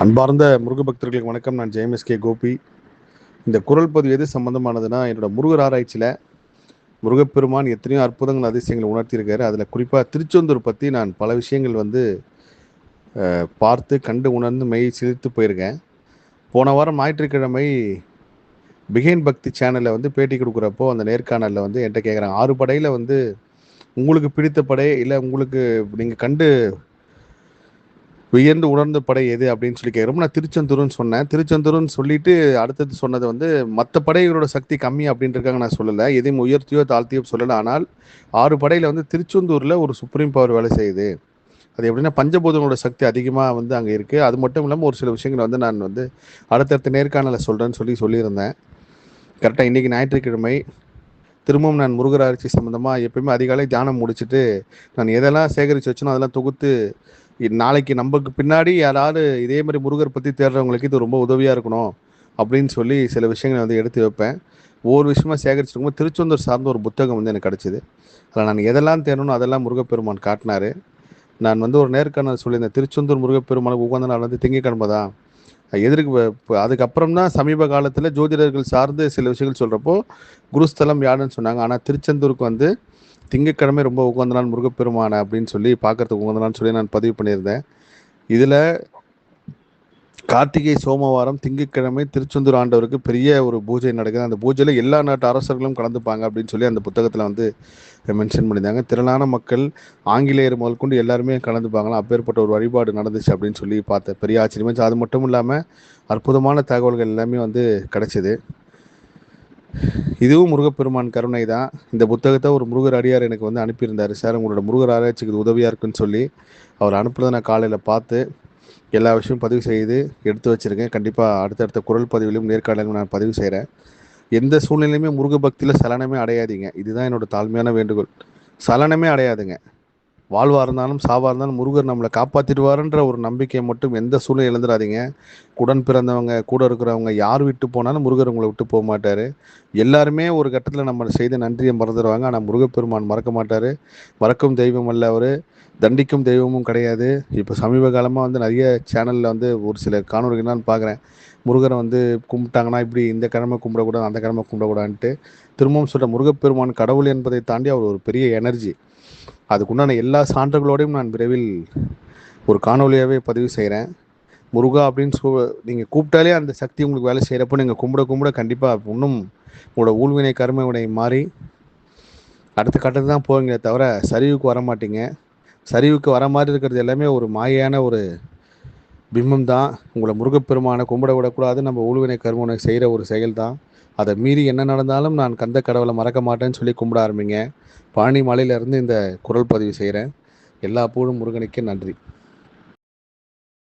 அன்பார்ந்த முருக பக்தர்களுக்கு வணக்கம். நான் ஜெயம்எஸ்கே கோபி. இந்த குரல் பதிவு எது சம்பந்தமானதுன்னா, என்னோட முருகர் ஆராய்ச்சியில் முருகப்பெருமான் எத்தனையோ அற்புதங்கள் அதிசயங்களை உணர்த்தியிருக்காரு. அதில் குறிப்பாக திருச்செந்தூர் பற்றி நான் பல விஷயங்கள் பார்த்து கண்டு உணர்ந்து மெய் சிலிர்த்து போயிருக்கேன். போன வாரம் ஞாயிற்றுக்கிழமை பிகைன் பக்தி சேனலில் பேட்டி கொடுக்குறப்போ அந்த நேர்காணலில் என்கிட்ட கேட்குறாங்க, 6 படையில் உங்களுக்கு பிடித்த படை இல்லை உங்களுக்கு நீங்கள் கண்டு வியந்து உணர்ந்த படை எது அப்படின்னு சொல்லி கேட்குறப்ப நான் திருச்செந்தூர்னு சொன்னேன். திருச்செந்தூர்னு சொல்லிட்டு அடுத்தது சொன்னது மற்ற படைகளோட சக்தி கம்மி அப்படின்றதுக்காக நான் சொல்லலை, எதையும் உயர்த்தியோ தாழ்த்தியோ சொல்லலை. ஆனால் 6 படையில் திருச்செந்தூரில் ஒரு சுப்ரீம் பவர் வேலை செய்யுது. அது எப்படின்னா பஞ்சபூதங்களோட சக்தி அதிகமாக அங்கே இருக்குது. அது மட்டும் இல்லாமல் ஒரு சில விஷயங்கள் நான் அடுத்தடுத்த நேர்காணலை சொல்கிறேன்னு சொல்லியிருந்தேன். கரெக்டாக இன்றைக்கி ஞாயிற்றுக்கிழமை திரும்பவும் நான் முருகர் ஆராய்ச்சி சம்மந்தமாக எப்பயுமே அதிகாலை தியானம் முடிச்சுட்டு நான் எதெல்லாம் சேகரித்து வச்சனோ அதெல்லாம் தொகுத்து நாளைக்கு நமக்கு பின்னாடி யாராவது இதே மாதிரி முருகர் பற்றி தேடுறவங்களுக்கு இது ரொம்ப உதவியாக இருக்கணும் அப்படின்னு சொல்லி சில விஷயங்களை எடுத்து வைப்பேன். ஒவ்வொரு விஷயமா சேகரிச்சிருக்கும்போது திருச்செந்தூர் சார்ந்த ஒரு புத்தகம் எனக்கு கிடச்சிது. அதில் நான் எதெல்லாம் தேடணும் அதெல்லாம் முருகப்பெருமான் காட்டினார். நான் ஒரு நேர்காணல் சொல்லியிருந்தேன், திருச்செந்தூர் முருகப்பெருமானுக்கு உகந்த நாள் திங்கட்கிழமை தான். அதுக்கப்புறம் தான் சமீப காலத்தில் ஜோதிடர்கள் சார்ந்து சில விஷயங்கள் சொல்கிறப்போ குருஸ்தலம் யாருன்னு சொன்னாங்க. ஆனால் திருச்செந்தூருக்கு திங்கட்கிழமை ரொம்ப உகந்த நாள் முருகப்பெருமான அப்படின்னு சொல்லி பார்க்கறதுக்கு உகந்த நாள்னு சொல்லி நான் பதிவு பண்ணியிருந்தேன். இதில் கார்த்திகை சோமவாரம் திங்கட்கிழமை திருச்செந்தூர் ஆண்டவருக்கு பெரிய ஒரு பூஜை நடக்குது. அந்த பூஜையில் எல்லா நாட்டு அரசர்களும் கலந்துப்பாங்க அப்படின்னு சொல்லி அந்த புத்தகத்தில் மென்ஷன் பண்ணியிருந்தாங்க. திரளான மக்கள், ஆங்கிலேயர் முதல் கொண்டு எல்லாருமே கலந்துப்பாங்களாம். அப்பேற்பட்ட ஒரு வழிபாடு நடந்துச்சு அப்படின்னு சொல்லி பார்த்தேன். பெரிய ஆச்சரியமா. அது மட்டும் இல்லாமல் அற்புதமான தகவல்கள் எல்லாமே கிடைச்சிது. இதுவும் முருகப்பெருமான் கருணை தான். இந்த புத்தகத்தை ஒரு முருகர் அடியார் எனக்கு அனுப்பியிருந்தார். சார், உங்களோட முருகர் ஆராய்ச்சிக்கு உதவியாக இருக்குன்னு சொல்லி அவர் அனுப்புனதை நான் காலையில் பார்த்து எல்லா விஷயமும் பதிவு செய்து எடுத்து வச்சுருக்கேன். கண்டிப்பாக அடுத்தடுத்த குரல் பதிவிலும் நேர்காணலும் நான் பதிவு செய்கிறேன். எந்த சூழ்நிலையுமே முருக பக்தியில் சலனமே அடையாதீங்க. இதுதான் என்னோட தாழ்மையான வேண்டுகோள். சலனமே அடையாதுங்க. வாழ்வாக இருந்தாலும் சாவாக இருந்தாலும் முருகர் நம்மளை காப்பாற்றிடுவாருன்ற ஒரு நம்பிக்கையை மட்டும் எந்த சூழ்நிலை இழந்துடாதீங்க. உடன் பிறந்தவங்க, கூட இருக்கிறவங்க யார் விட்டு போனாலும் முருகர் உங்களை விட்டு போக மாட்டார். எல்லாருமே ஒரு கட்டத்தில் நம்ம செய்த நன்றியை மறந்துடுவாங்க. ஆனால் முருகப்பெருமான் மறக்க மாட்டார். மறக்கும் தெய்வம் அல்ல அவர், தண்டிக்கும் தெய்வமும் கிடையாது. இப்போ சமீப காலமாக நிறைய சேனலில் ஒரு சில காணொலிகள் நான் பார்க்குறேன். முருகரை கும்பிட்டாங்கன்னா இப்படி இந்த கிழமை கும்பிடக்கூடாது, அந்த கிழமை கும்பிடக்கூடாதுன்ட்டு. திரும்பவும் சொல்கிற, முருகப்பெருமான் கடவுள் என்பதை தாண்டி அவர் ஒரு பெரிய எனர்ஜி. அதுக்குண்டான எல்லா சான்றுகளோடையும் நான் விரைவில் ஒரு காணொலியாகவே பதிவு செய்கிறேன். முருகா அப்படின்னு நீங்கள் கூப்பிட்டாலே அந்த சக்தி உங்களுக்கு வேலை செய்கிறப்போ நீங்கள் கும்பிட கண்டிப்பாக இன்னும் உங்களோட ஊழ்வினை கருமை வினை மாறி அடுத்த கட்டத்துக்கு தான் போவீங்களே தவிர சரிவுக்கு வர மாட்டீங்க. சரிவுக்கு வர மாதிரி இருக்கிறது எல்லாமே ஒரு மாயான ஒரு பிம்பம் தான். உங்களை முருகப்பெருமானை கும்பிட விடக்கூடாது. நம்ம ஊழ்வினை கருமனை செய்கிற ஒரு செயல் தான். அதை மீறி என்ன நடந்தாலும் நான் கந்த கடவுளை மறக்க மாட்டேன்னு சொல்லி கும்பிட ஆரம்பிங்க. பழனி மலையிலேருந்து இந்த குரல் பதிவு செய்கிறேன். எல்லா புகழும் முருகனுக்கே. நன்றி.